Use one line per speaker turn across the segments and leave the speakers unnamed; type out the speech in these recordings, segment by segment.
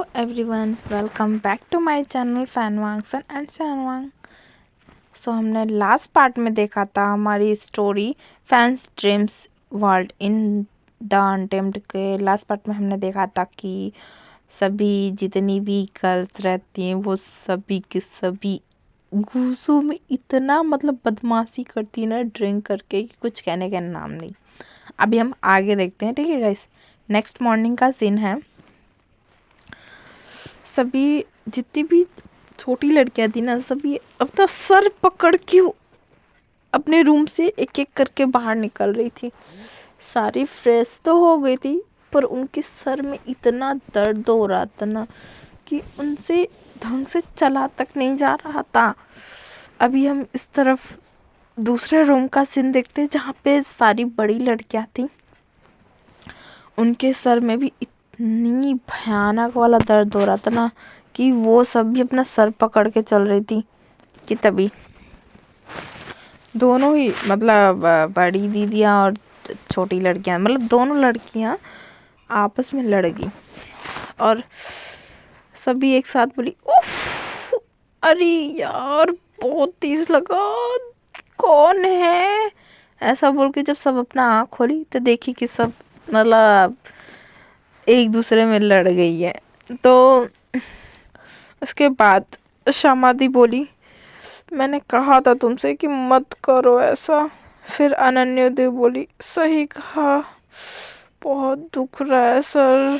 Everyone, welcome back to my channel फैनवांगसन and सैनवांग। हमने लास्ट पार्ट में देखा था हमारी story fan's dreams world in the untamed के लास्ट पार्ट में हमने देखा था कि सभी जितनी भी गर्ल्स रहती हैं वो सभी के सभी गुस्सों में इतना बदमाशी करती ना ड्रिंक करके कि कुछ कहने का नाम नहीं। अभी हम आगे देखते हैं, ठीक है गाइस। नेक्स्ट मॉर्निंग का सीन है। सभी जितनी भी छोटी लड़कियां थी ना, सभी अपना सर पकड़ के अपने रूम से एक एक करके बाहर निकल रही थी। सारी फ्रेश तो हो गई थी पर उनके सर में इतना दर्द हो रहा था ना कि उनसे ढंग से चला तक नहीं जा रहा था। अभी हम इस तरफ दूसरे रूम का सीन देखते हैं जहाँ पे सारी बड़ी लड़कियां थी। उनके सर में भी इतनी भयानक वाला दर्द हो रहा था ना कि वो सब भी अपना सर पकड़ के चल रही थी कि तभी दोनों ही बड़ी दीदियाँ और छोटी लड़कियाँ दोनों लड़कियाँ आपस में लड़ गई और सभी एक साथ बोली, उफ, अरे यार बहुत तेज लगा, कौन है? ऐसा बोल के जब सब अपना आँख खोली तो देखी कि सब एक दूसरे में लड़ गई है। तो उसके बाद शमादी बोली, मैंने कहा था तुमसे कि मत करो ऐसा। फिर अनन्या देव बोली, सही कहा, बहुत दुख रहा है सर।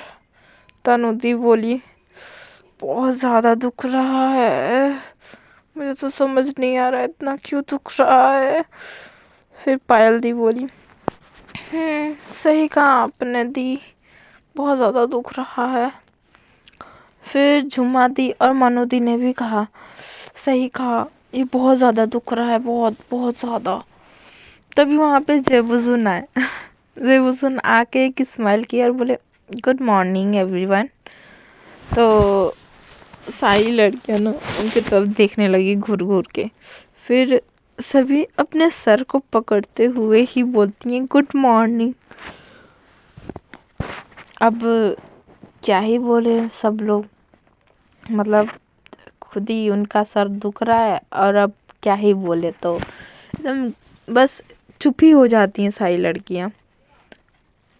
तनुदी बोली, बहुत ज़्यादा दुख रहा है, मुझे तो समझ नहीं आ रहा है इतना क्यों दुख रहा है। फिर पायल दी बोली, सही कहा आपने दी, बहुत ज़्यादा दुख रहा है। फिर झुमा दी और मनु दी ने भी कहा, सही कहा, ये बहुत ज़्यादा दुख रहा है, बहुत बहुत ज़्यादा। तभी वहाँ पे जेबुजुन आए। जेबुजुन आके एक स्माइल किया और बोले, गुड मॉर्निंग एवरीवन। तो सारी लड़कियाँ ना उनके तरफ देखने लगी घूर घूर के। फिर सभी अपने सर को पकड़ते हुए ही बोलती हैं, गुड मॉर्निंग। अब क्या ही बोले सब लोग, खुद ही उनका सर दुख रहा है और अब क्या ही बोले। तो एकदम बस चुप ही हो जाती हैं सारी लड़कियां।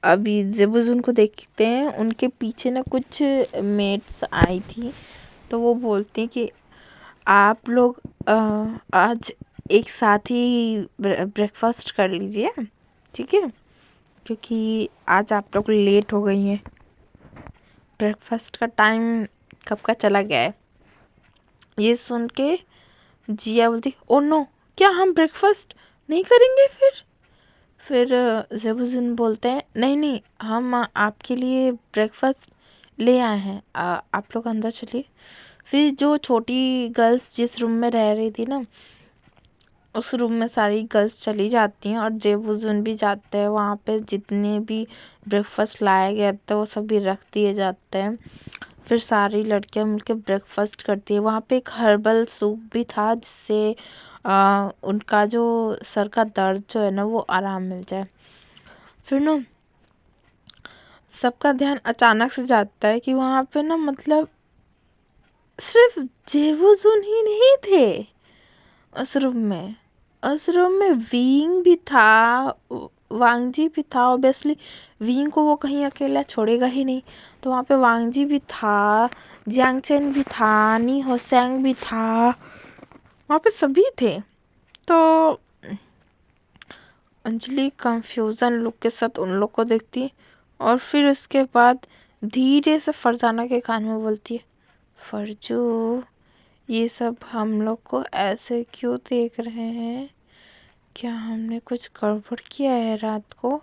अभी जब उनको देखते हैं उनके पीछे ना कुछ मेट्स आई थी, तो वो बोलती हैं कि आप लोग आज एक साथ ही ब्रेकफास्ट कर लीजिए, ठीक है, क्योंकि आज आप लोग लेट हो गई हैं। ब्रेकफास्ट का टाइम कब का चला गया है। ये सुन के जिया बोलती, ओ नो, क्या हम ब्रेकफास्ट नहीं करेंगे? फिर जेबुजुन बोलते हैं, नहीं नहीं, हम आपके लिए ब्रेकफास्ट ले आए हैं, आप लोग अंदर चलिए। फिर जो छोटी गर्ल्स जिस रूम में रह रही थी ना, उस रूम में सारी गर्ल्स चली जाती हैं और जेबुजुन भी जाते हैं। वहाँ पे जितने भी ब्रेकफास्ट लाए गए थे वो सभी रख दिए जाते हैं। फिर सारी लड़कियां मिलकर ब्रेकफास्ट करती है। वहाँ पे एक हर्बल सूप भी था जिससे उनका जो सर का दर्द जो है ना वो आराम मिल जाए। फिर ना सबका ध्यान अचानक से जाता है कि वहाँ पे ना सिर्फ जेबुजुन ही नहीं थे उस रूम में। उस रूम में विंग भी था, वांगजी भी था। ऑब्वियसली विंग को वो कहीं अकेला छोड़ेगा ही नहीं, तो वहाँ पे वांगजी भी था, जियांगचेन भी था, नी होसेंग भी था, वहाँ पे सभी थे। तो अंजलि कंफ्यूजन लुक के साथ उन लोग को देखती है और फिर उसके बाद धीरे से फरजाना के कान में बोलती है, फरजू, ये सब हम लोग को ऐसे क्यों देख रहे हैं? क्या हमने कुछ गड़बड़ किया है रात को?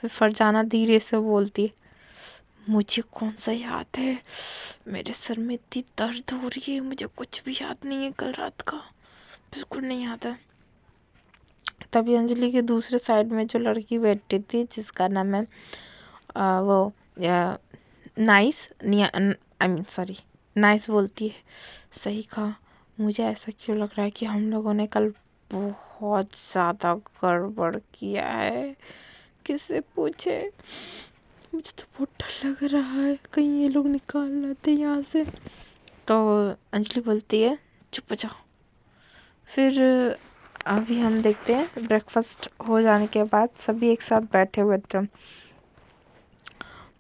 फिर फरजाना धीरे से बोलती है, मुझे कौन सा याद है, मेरे सर में इतनी दर्द हो रही है, मुझे कुछ भी याद नहीं है कल रात का, बिल्कुल नहीं याद है। तभी अंजलि के दूसरे साइड में जो लड़की बैठी थी जिसका नाम है वो nice, I mean sorry, nice बोलती है, सही कहा, मुझे ऐसा क्यों लग रहा है कि हम लोगों ने कल बहुत ज़्यादा गड़बड़ किया है, किससे पूछे? मुझे तो बहुत डर लग रहा है, कहीं ये लोग निकाल लाते यहाँ से। तो अंजलि बोलती है चुप हो जाओ। फिर अभी हम देखते हैं ब्रेकफास्ट हो जाने के बाद सभी एक साथ बैठे हुए थे।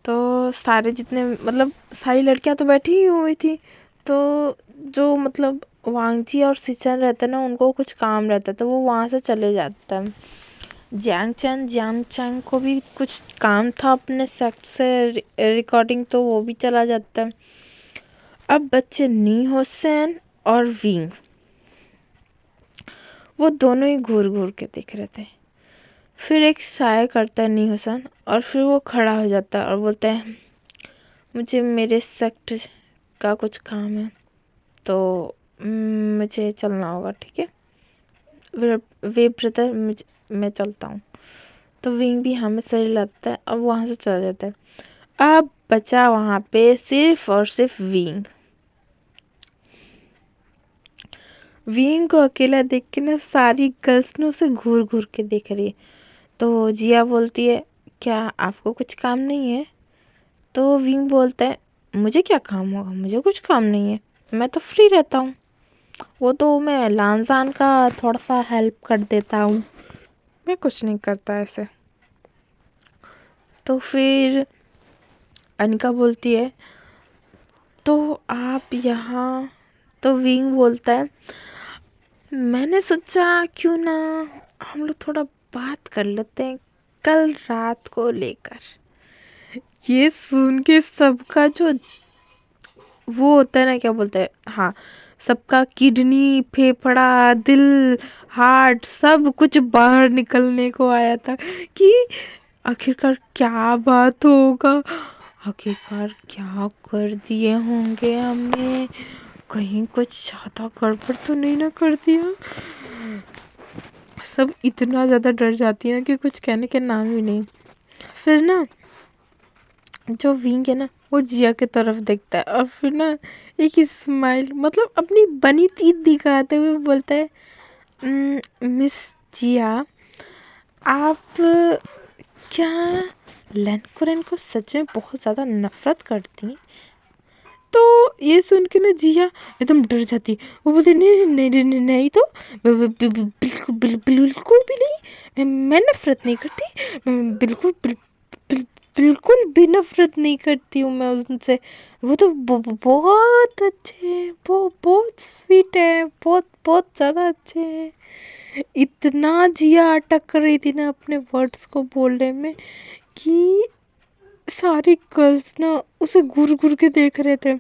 तो सारे जितने मतलब सारी लड़कियां तो बैठी ही हुई थी। तो जो मतलब वांगजी और सिचन रहते ना, उनको कुछ काम रहता तो वो वहाँ से चले जाते हैं। जियांग चैंग को भी कुछ काम था अपने सेक्ट से रिकॉर्डिंग, तो वो भी चला जाता है। अब बच्चे नी होसेन और विंग, वो दोनों ही घूर घूर के देख रहे थे। फिर एक साय करता है नी होसेन और फिर वो खड़ा हो जाता है और बोलता है मुझे मेरे सेक्ट का कुछ काम है, तो मुझे चलना होगा, ठीक है वे ब्रदर, मैं चलता हूँ। तो विंग भी हमें सही लगता है, अब वहाँ से चला जाता है। अब बचा वहाँ पे सिर्फ और सिर्फ विंग। विंग को अकेला देख के ना सारी गर्ल्स ने उसे घूर घूर के देख रही है। तो जिया बोलती है क्या आपको कुछ काम नहीं है? तो विंग बोलता है मुझे क्या काम होगा, मुझे कुछ काम नहीं है, मैं तो फ्री रहता हूँ। वो तो मैं लानजान का थोड़ा सा हेल्प कर देता हूँ, मैं कुछ नहीं करता ऐसे। तो फिर अनिका बोलती है तो आप यहाँ। तो विंग बोलता है मैंने सोचा क्यों ना हम लोग थोड़ा बात कर लेते हैं कल रात को लेकर। ये सुन के सबका जो वो होता है ना, क्या बोलते हैं, हाँ, सबका किडनी फेफड़ा दिल हार्ट सब कुछ बाहर निकलने को आया था कि आखिरकार क्या बात होगा, आखिरकार क्या कर दिए होंगे हमने, कहीं कुछ ज़्यादा गड़बड़ तो नहीं ना कर दिया। सब इतना ज़्यादा डर जाती है कि कुछ कहने के नाम ही नहीं। फिर ना जो विंग है ना, वो जिया की तरफ देखता है और फिर ना एक स्माइल मतलब अपनी बनी teeth दिखाते हुए बोलता है मिस जिया, आप क्या लेनकुरन को सच में बहुत ज़्यादा नफरत करती हैं? तो ये सुन के ना जिया एकदम डर जाती है। वो बोलती नहीं नहीं नहीं नहीं नहीं, तो बिल्कुल बिल्कुल भी नहीं, मैं नफरत नहीं करती, बिल्कुल बिल्कुल भी नफरत नहीं करती हूँ मैं उनसे। वो तो बहुत अच्छे हैं, वो बहुत स्वीट है, बहुत बहुत ज़्यादा अच्छे हैं। इतना जिया अटक रही थी ना अपने वर्ड्स को बोलने में कि सारी गर्ल्स ना उसे घूर घूर के देख रहे थे।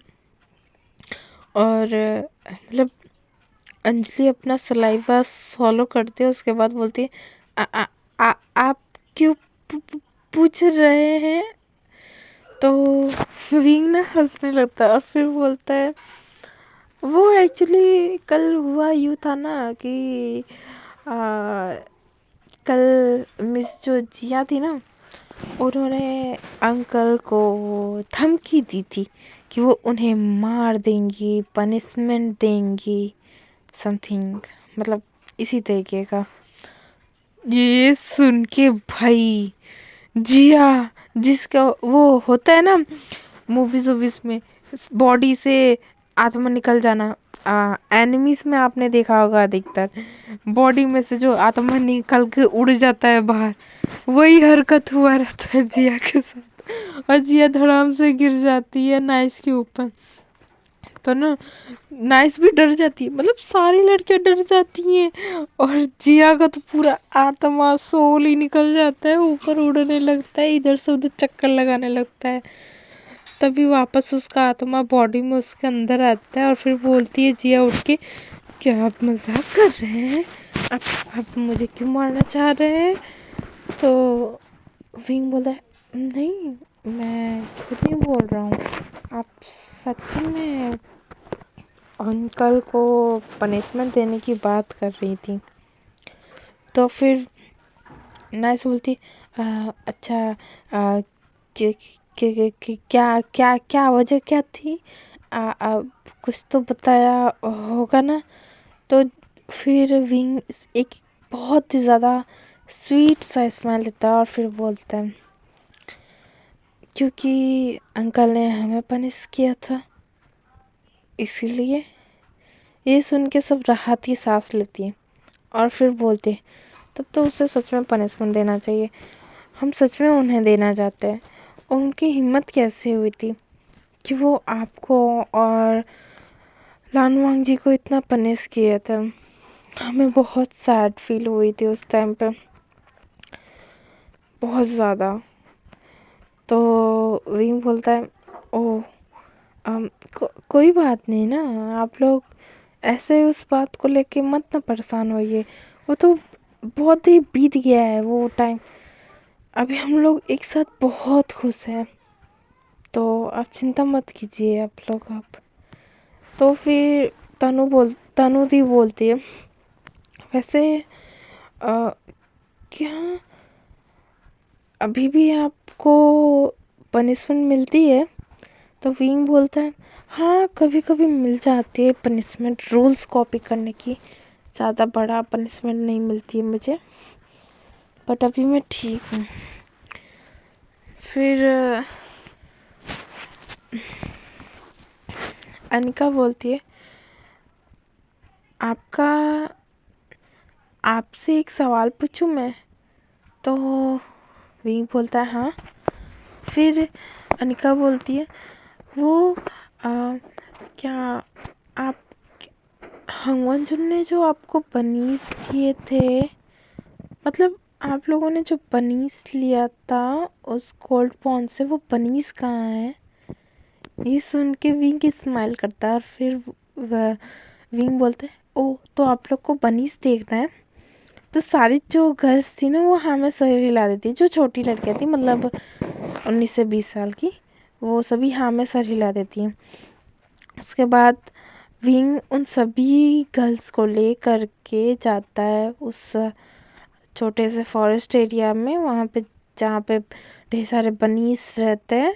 और मतलब अंजलि अपना सलाइवा सॉलो करती है, उसके बाद बोलती है आ, आ, आ, आप क्यों पूछ रहे हैं? तो विंग ना हंसने लगता है और फिर बोलता है वो एक्चुअली कल हुआ यूँ था ना कि कल मिस जो जिया थी ना, उन्होंने अंकल को धमकी दी थी कि वो उन्हें मार देंगी, पनिशमेंट देंगी, समथिंग मतलब इसी तरीके का। ये सुन के भाई जिया, जिसका वो होता है ना मूवीज वूवीज में बॉडी से आत्मा निकल जाना, एनिमीज में आपने देखा होगा अधिकतर बॉडी में से जो आत्मा निकल के उड़ जाता है बाहर, वही हरकत हुआ रहता है जिया के साथ। और जिया धड़ाम से गिर जाती है नाइस के ऊपर। तो ना नाइस भी डर जाती है, मतलब सारी लड़कियां डर जाती हैं और जिया का तो पूरा आत्मा सोल ही निकल जाता है, ऊपर उड़ने लगता है, इधर से उधर चक्कर लगाने लगता है। तभी वापस उसका आत्मा बॉडी में उसके अंदर आता है और फिर बोलती है जिया उठ के क्या आप मजाक कर रहे हैं, आप मुझे क्यों मारना चाह रहे हैं? तो विंग बोला है नहीं, मैं खुद नहीं बोल रहा हूँ, आप सच में अंकल को पनिशमेंट देने की बात कर रही थी। तो फिर नाइस बोलती अच्छा कि, क्या क्या क्या वजह क्या थी, कुछ तो बताया होगा ना? तो फिर विंग एक बहुत ही ज़्यादा स्वीट सा स्माइल देता है और फिर बोलता है क्योंकि अंकल ने हमें पनिश किया था, इसीलिए। ये सुन के सब राहत की सांस लेती हैं और फिर बोलते हैं, तब तो उसे सच में पनिशमेंट देना चाहिए, हम सच में उन्हें देना चाहते हैं। और उनकी हिम्मत कैसे हुई थी कि वो आपको और लानवांग जी को इतना पनिश किया था। हमें बहुत सैड फील हुई थी उस टाइम पे, बहुत ज़्यादा। तो विंग बोलता है, ओह कोई बात नहीं ना, आप लोग ऐसे उस बात को लेके मत ना परेशान होइए, वो तो बहुत ही बीत गया है वो टाइम, अभी हम लोग एक साथ बहुत खुश हैं, तो आप चिंता मत कीजिए आप लोग आप। तो फिर तनु दी बोलती है, वैसे क्या अभी भी आपको पनिशमेंट मिलती है? तो विंग बोलता है, हाँ कभी कभी मिल जाती है पनिशमेंट, रूल्स कॉपी करने की, ज़्यादा बड़ा पनिशमेंट नहीं मिलती है मुझे, बट अभी मैं ठीक हूँ। फिर अनिका बोलती है, आपसे एक सवाल पूछूं मैं? तो विंग बोलता है, हाँ। फिर अनिका बोलती है, वो क्या आप हंगवन जुन ने जो आपको पनीस दिए थे, मतलब आप लोगों ने जो पनीस लिया था उस कोल्ड पॉन्ड से, वो पनीस कहाँ है? ये सुन के विंग स्माइल करता है और फिर विंग बोलते है, ओ तो आप लोग को पनीस देखना है? तो सारी जो गर्ल्स थी ना वो हमें सर हिला देती, जो छोटी लड़कियाँ थी, मतलब 19 से 20 साल की, वो सभी हाँ में सर हिला देती हैं। उसके बाद विंग उन सभी गर्ल्स को ले कर के जाता है उस छोटे से फॉरेस्ट एरिया में, वहाँ पे जहाँ पे ढेर सारे बनीस रहते हैं,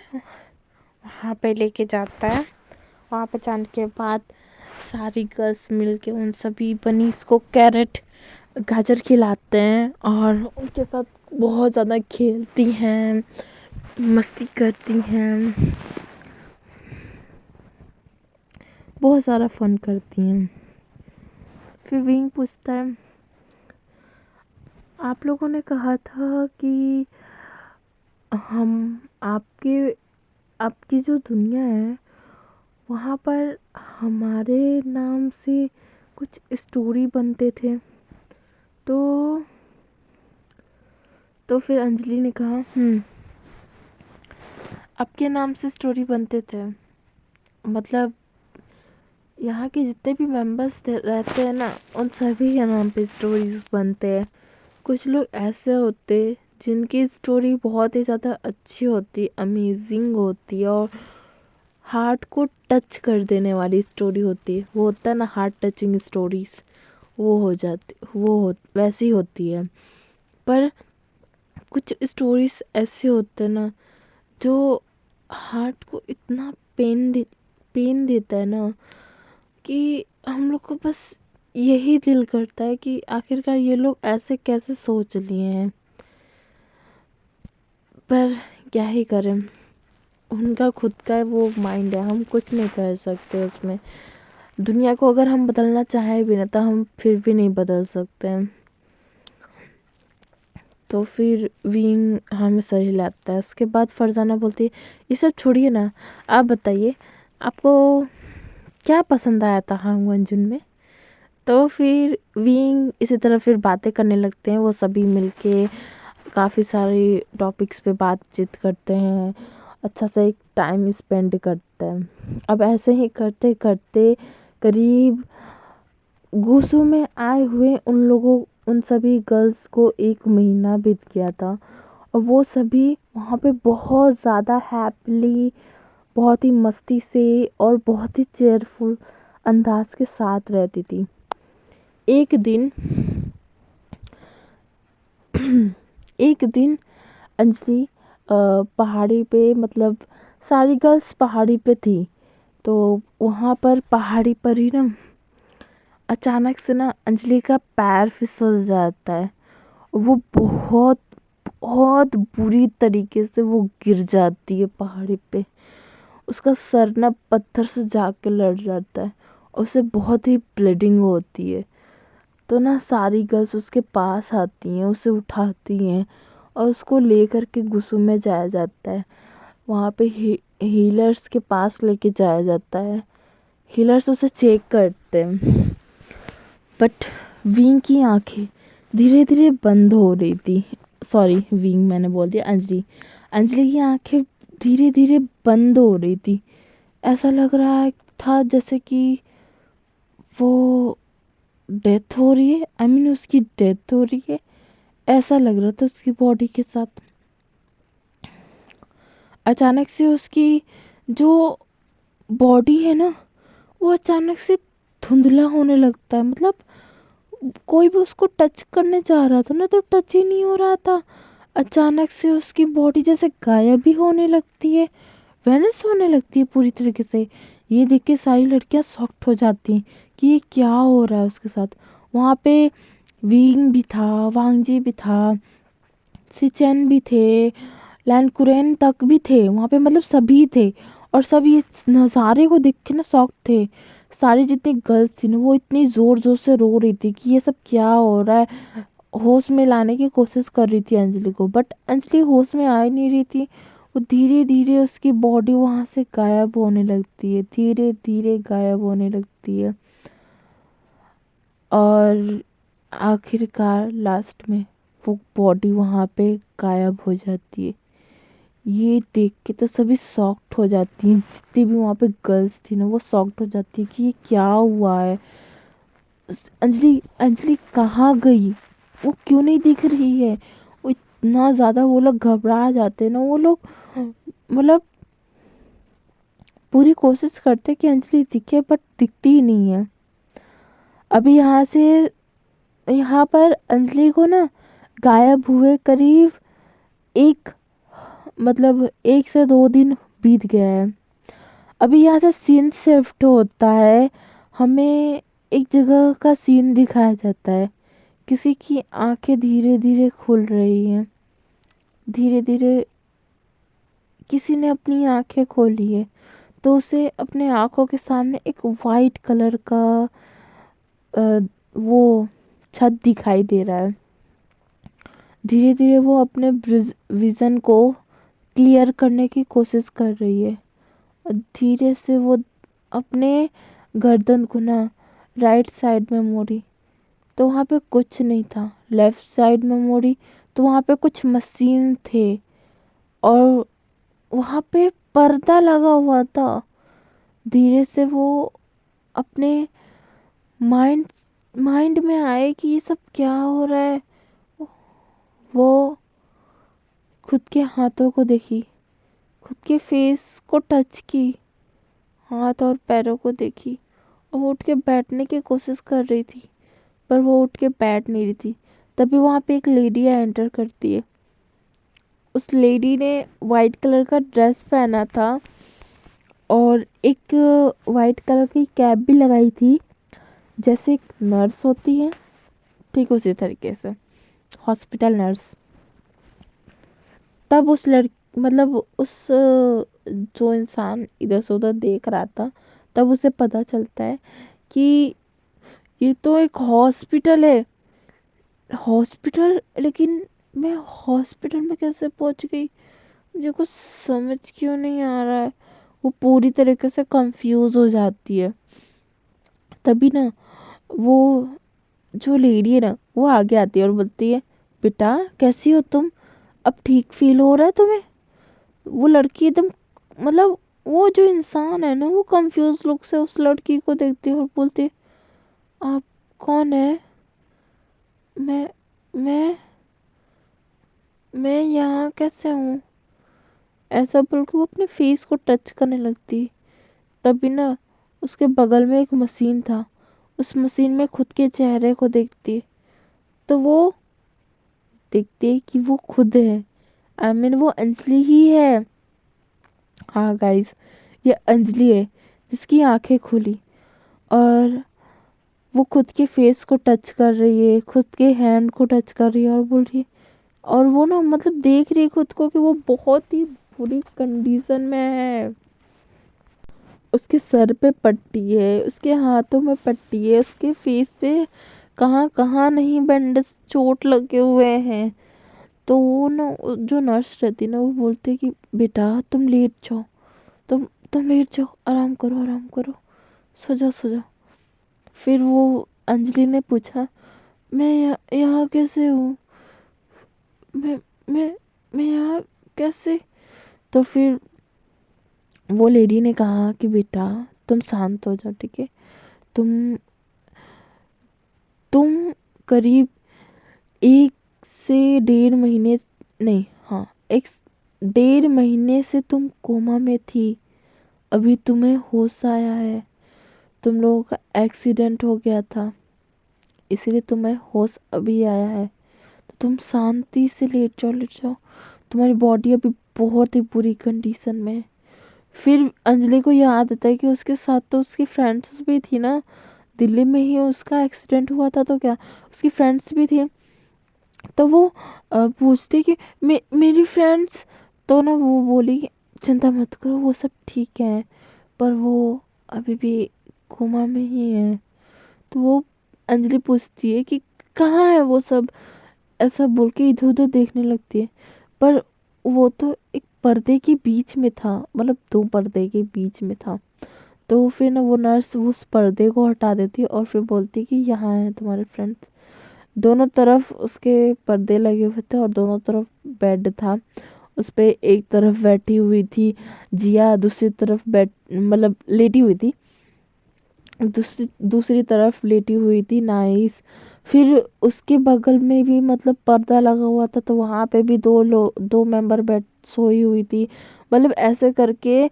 वहाँ पे लेके जाता है। वहाँ पे जाने के बाद सारी गर्ल्स मिलके उन सभी बनीस को कैरेट गाजर खिलाते हैं और उनके साथ बहुत ज़्यादा खेलती हैं, मस्ती करती हैं, बहुत सारा फन करती हैं। फिर विंग पूछता है, आप लोगों ने कहा था कि हम आपकी जो दुनिया है वहाँ पर हमारे नाम से कुछ स्टोरी बनते थे, तो फिर अंजलि ने कहा, आपके नाम से स्टोरी बनते थे, मतलब यहाँ के जितने भी मेंबर्स रहते हैं ना, उन सभी के नाम पे स्टोरीज बनते हैं। कुछ लोग ऐसे होते जिनकी स्टोरी बहुत ही ज़्यादा अच्छी होती, अमेजिंग होती है और हार्ट को टच कर देने वाली स्टोरी होती है, वो होता है ना हार्ट टचिंग स्टोरीज, वैसी होती है। पर कुछ स्टोरीज ऐसे होते हैं ना जो हार्ट को इतना पेन देता है ना कि हम लोग को बस यही दिल करता है कि आखिरकार ये लोग ऐसे कैसे सोच लिए हैं। पर क्या ही करें, उनका खुद का वो माइंड है, हम कुछ नहीं कर सकते उसमें। दुनिया को अगर हम बदलना चाहे भी ना तो हम फिर भी नहीं बदल सकते हैं। तो फिर विंग हमें सर हिलाता है। उसके बाद फरजाना बोलती है, ये सब छोड़िए ना, आप बताइए आपको क्या पसंद आया था हांगवन जुन में? तो फिर विंग इसी तरह फिर बातें करने लगते हैं, वो सभी मिलके काफ़ी सारे टॉपिक्स पे बातचीत करते हैं, अच्छा सा एक टाइम स्पेंड करते हैं। अब ऐसे ही करते करते करीब गुसू में आए हुए उन सभी गर्ल्स को 1 महीना बीत गया था और वो सभी वहाँ पे बहुत ज़्यादा हैप्पीली, बहुत ही मस्ती से और बहुत ही चेयरफुल अंदाज के साथ रहती थी। एक दिन एक दिन अंजलि पहाड़ी पे, मतलब सारी गर्ल्स पहाड़ी पे थी, तो वहाँ पर पहाड़ी पर ही ना अचानक से ना अंजलि का पैर फिसल जाता है। वो बहुत बहुत बुरी तरीके से वो गिर जाती है पहाड़ी पे। उसका सर ना पत्थर से जाके लड़ जाता है और उसे बहुत ही ब्लीडिंग होती है। तो ना सारी गर्ल्स उसके पास आती हैं, उसे उठाती हैं और उसको लेकर के गुस्सू में जाया जाता है। वहाँ पे हीलर्स के पास लेके जाया जाता है। हीलर्स उसे चेक करते हैं, बट विंग की आंखें धीरे धीरे बंद हो रही थी। सॉरी, विंग मैंने बोल दिया, अंजलि। अंजलि की आंखें धीरे धीरे बंद हो रही थी। ऐसा लग रहा था जैसे कि वो डेथ हो रही है। आई मीन उसकी डेथ हो रही है, ऐसा लग रहा था उसकी बॉडी के साथ। अचानक से उसकी जो बॉडी है ना, वो अचानक से धुंधला होने लगता है। मतलब कोई भी उसको टच करने जा रहा था ना, तो टच ही नहीं हो रहा था। अचानक से उसकी बॉडी जैसे गायब भी होने लगती है, वैनिश होने लगती है पूरी तरीके से। ये देख के सारी लड़कियां शॉक्ड हो जाती हैं कि ये क्या हो रहा है उसके साथ। वहाँ पे विंग भी था, वांगजी भी था, सिचेन भी थे, लैनकुरेन तक भी थे वहाँ पे। मतलब सभी थे और सब ये नज़ारे को देख के ना शॉक थे। सारी जितनी गर्ल्स थी ना, वो इतनी ज़ोर ज़ोर से रो रही थी कि ये सब क्या हो रहा है। होश में लाने की कोशिश कर रही थी अंजलि को, बट अंजलि होश में आ ही नहीं रही थी। वो धीरे धीरे उसकी बॉडी वहाँ से गायब होने लगती है, धीरे धीरे गायब होने लगती है। और आखिरकार लास्ट में वो बॉडी वहाँ पे गायब हो जाती है। ये देख के तो सभी शॉक्ड हो जाती हैं, जितनी भी वहाँ पे गर्ल्स थी ना, वो शॉक्ड हो जाती है कि ये क्या हुआ है। अंजलि अंजलि कहाँ गई, वो क्यों नहीं दिख रही है। वो इतना ज़्यादा वो लोग घबरा जाते हैं ना, वो लोग मतलब पूरी कोशिश करते कि अंजलि दिखे, बट दिखती ही नहीं है। अभी यहाँ पर अंजलि को ना गायब हुए करीब एक मतलब 1 से 2 दिन बीत गया है। अभी यहाँ से सीन शिफ्ट होता है, हमें एक जगह का सीन दिखाया जाता है। किसी की आंखें धीरे धीरे खुल रही हैं, धीरे धीरे किसी ने अपनी आंखें खोली है। तो उसे अपने आंखों के सामने एक वाइट कलर का वो छत दिखाई दे रहा है। धीरे धीरे वो अपने विज़न को क्लियर करने की कोशिश कर रही है। और धीरे से वो अपने गर्दन को ना राइट साइड में मोड़ी, तो वहाँ पे कुछ नहीं था। लेफ़्ट साइड में मोड़ी तो वहाँ पे कुछ मशीन थे और वहाँ पे पर्दा लगा हुआ था। धीरे से वो अपने माइंड माइंड में आए कि ये सब क्या हो रहा है। वो खुद के हाथों को देखी, खुद के फेस को टच की, हाथ और पैरों को देखी और वो उठ के बैठने की कोशिश कर रही थी, पर वो उठ के बैठ नहीं रही थी। तभी वहाँ पे एक लेडी एंटर करती है। उस लेडी ने वाइट कलर का ड्रेस पहना था और एक वाइट कलर की कैप भी लगाई थी, जैसे एक नर्स होती है, ठीक उसी तरीके से हॉस्पिटल नर्स। तब उस लड़की मतलब उस जो इंसान इधर से उधर देख रहा था, तब उसे पता चलता है कि ये तो एक हॉस्पिटल है। हॉस्पिटल, लेकिन मैं हॉस्पिटल में कैसे पहुंच गई, मुझे कुछ समझ क्यों नहीं आ रहा है। वो पूरी तरीके से कंफ्यूज हो जाती है। तभी ना वो जो लेडी है ना, वो आगे आती है और बोलती है, बेटा कैसी हो तुम, अब ठीक फील हो रहा है तुम्हें। वो लड़की एकदम मतलब वो जो इंसान है ना, वो कंफ्यूज लुक से उस लड़की को देखती है और बोलती है, आप कौन है। मैं मैं मैं यहाँ कैसे हूँ। ऐसा बोल के वो अपने फेस को टच करने लगती। तभी ना उसके बगल में एक मशीन था, उस मशीन में खुद के चेहरे को देखती, तो वो देखती है कि वो खुद है। आई मीन वो अंजलि ही है। हाँ गाइस, ये अंजलि है जिसकी आंखें खुली और वो खुद के फेस को टच कर रही है, खुद के हैंड को टच कर रही है और बोल रही है, और वो ना मतलब देख रही है खुद को कि वो बहुत ही बुरी कंडीशन में है। उसके सर पे पट्टी है, उसके हाथों में पट्टी है, उसके फेस पे कहाँ कहाँ नहीं बैंडेज चोट लगे हुए हैं। तो वो ना जो नर्स रहती ना वो बोलते कि बेटा तुम लेट जाओ, तुम लेट जाओ, आराम करो आराम करो, सो जाओ सो जाओ। फिर वो अंजलि ने पूछा मैं यहाँ कैसे हूँ, मैं मैं मैं यहाँ कैसे। तो फिर वो लेडी ने कहा कि बेटा तुम शांत हो जाओ, ठीक है। तुम तुम करीब 1 से 1.5 महीने, नहीं हाँ 1 से 1.5 महीने से तुम कोमा में थी, अभी तुम्हें होश आया है। तुम लोगों का एक्सीडेंट हो गया था, इसलिए तुम्हें होश अभी आया है। तो तुम शांति से लेट जाओ लेट जाओ, तुम्हारी बॉडी अभी बहुत ही बुरी कंडीशन में है। फिर अंजलि को याद आता है कि उसके साथ तो उसकी फ्रेंड्स भी थी ना, दिल्ली में ही उसका एक्सीडेंट हुआ था, तो क्या उसकी फ्रेंड्स भी थी। तो वो पूछते कि मेरी फ्रेंड्स, तो ना वो बोली कि चिंता मत करो वो सब ठीक है, पर वो अभी भी कोमा में ही है। तो वो अंजलि पूछती है कि कहाँ है वो सब, ऐसा बोल के इधर उधर देखने लगती है। पर वो तो एक पर्दे के बीच में था, मतलब 2 पर्दे के बीच में था। तो फिर ना वो नर्स उस पर्दे को हटा देती है और फिर बोलती है कि यहाँ है तुम्हारे फ्रेंड्स। दोनों तरफ उसके पर्दे लगे हुए थे और दोनों तरफ बेड था। उस पे एक तरफ बैठी हुई थी जिया, दूसरी तरफ बैठ मतलब लेटी हुई थी, दूसरी दूसरी तरफ लेटी हुई थी नाइस। फिर उसके बगल में भी मतलब पर्दा लगा हुआ था, तो वहाँ पे भी 2 मेंबर बेड सोई हुई थी। मतलब ऐसे करके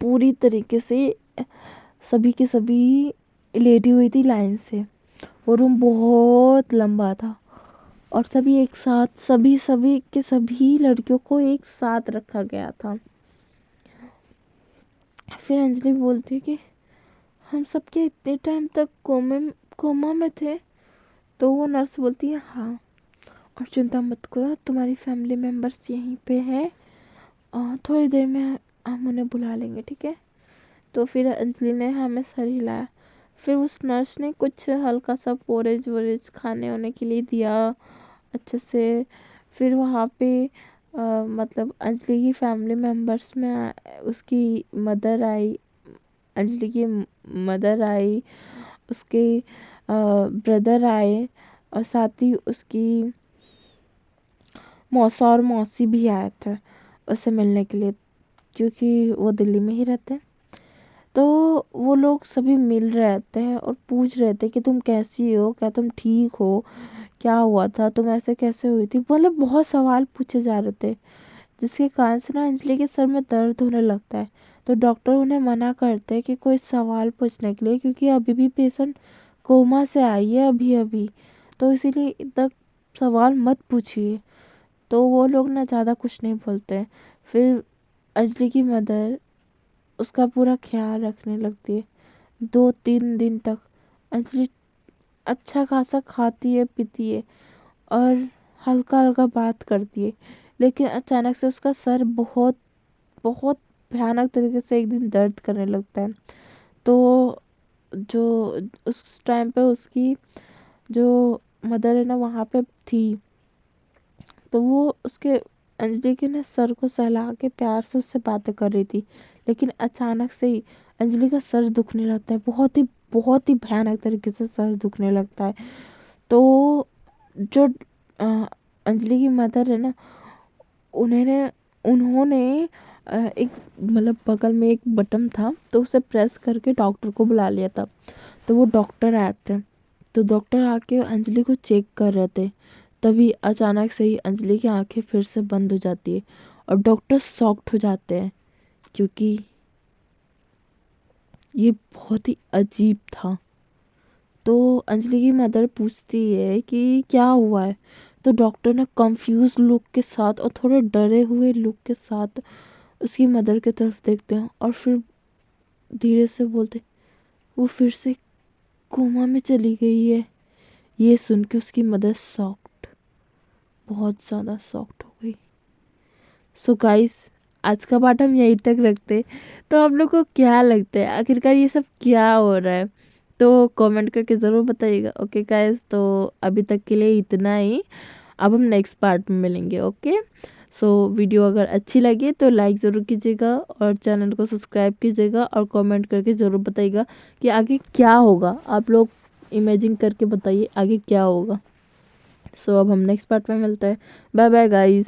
पूरी तरीके से सभी के सभी लेटी हुई थी लाइन से। वो रूम बहुत लंबा था और सभी एक साथ, सभी सभी के सभी लड़कियों को एक साथ रखा गया था। फिर अंजलि बोलती है कि हम सबके इतने टाइम तक कोमा में थे। तो वो नर्स बोलती है हाँ, और चिंता मत करो तुम्हारी फैमिली मेम्बर्स यहीं पे हैं, थोड़ी देर में हम उन्हें बुला लेंगे, ठीक है। तो फिर अंजलि ने हमें सर हिलाया। फिर उस नर्स ने कुछ हल्का सा पोरेज वोरेज खाने होने के लिए दिया अच्छे से। फिर वहाँ पे मतलब अंजलि की फैमिली मेम्बर्स में उसकी मदर आई, अंजलि की मदर आई, उसके ब्रदर आए, और साथ ही उसकी मौसा और मौसी भी आए थे उससे मिलने के लिए, क्योंकि वो दिल्ली में ही रहते हैं। तो वो लोग सभी मिल रहे थे और पूछ रहे थे कि तुम कैसी हो, क्या तुम ठीक हो, क्या हुआ था, तुम ऐसे कैसे हुई थी, मतलब बहुत सवाल पूछे जा रहे थे। जिसके कारण से ना अंजलि के सर में दर्द होने लगता है। तो डॉक्टर उन्हें मना करते हैं कि कोई सवाल पूछने के लिए, क्योंकि अभी भी पेशेंट कोमा से आई है अभी अभी, तो इसीलिए इतना सवाल मत पूछिए। तो वो लोग ना ज़्यादा कुछ नहीं बोलते। फिर अंजलि की मदर उसका पूरा ख्याल रखने लगती है। 2-3 दिन तक अंजलि अच्छा खासा खाती है पीती है और हल्का हल्का बात करती है। लेकिन अचानक से उसका सर बहुत बहुत भयानक तरीके से एक दिन दर्द करने लगता है। तो जो उस टाइम पे उसकी जो मदर है ना वहाँ पे थी, तो वो उसके अंजलि के ना सर को सहला के प्यार से उससे बातें कर रही थी। लेकिन अचानक से ही अंजलि का सर दुखने लगता है, बहुत ही भयानक तरीके से सर दुखने लगता है। तो जो अ, अंजलि की मदर है ना, उन्होंने उन्होंने एक मतलब बगल में एक बटन था, तो उसे प्रेस करके डॉक्टर को बुला लिया था। तो वो डॉक्टर आए थे, तो डॉक्टर आके अंजलि को चेक कर रहे थे। तभी अचानक से ही अंजलि की आंखें फिर से बंद हो जाती है और डॉक्टर शॉक्ड हो जाते हैं, क्योंकि ये बहुत ही अजीब था। तो अंजलि की मदर पूछती है कि क्या हुआ है। तो डॉक्टर ने कंफ्यूज लुक के साथ और थोड़े डरे हुए लुक के साथ उसकी मदर की तरफ देखते हैं और फिर धीरे से बोलते, वो फिर से कोमा में चली गई है। ये सुन के उसकी मदर शॉक्ड, बहुत ज़्यादा शॉक्ड हो गई। सो गाइस, आज का पार्ट हम यहीं तक रखते। तो आप लोग को क्या लगता है आखिरकार ये सब क्या हो रहा है, तो कमेंट करके ज़रूर बताइएगा। ओके गाइस, तो अभी तक के लिए इतना ही। अब हम नेक्स्ट पार्ट में मिलेंगे। ओके, सो वीडियो अगर अच्छी लगी तो लाइक ज़रूर कीजिएगा और चैनल को सब्सक्राइब कीजिएगा और कमेंट करके ज़रूर बताइएगा कि आगे क्या होगा। आप लोग इमेजिन करके बताइए आगे क्या होगा। सो अब हम नेक्स्ट पार्ट में मिलते हैं। Bye bye guys.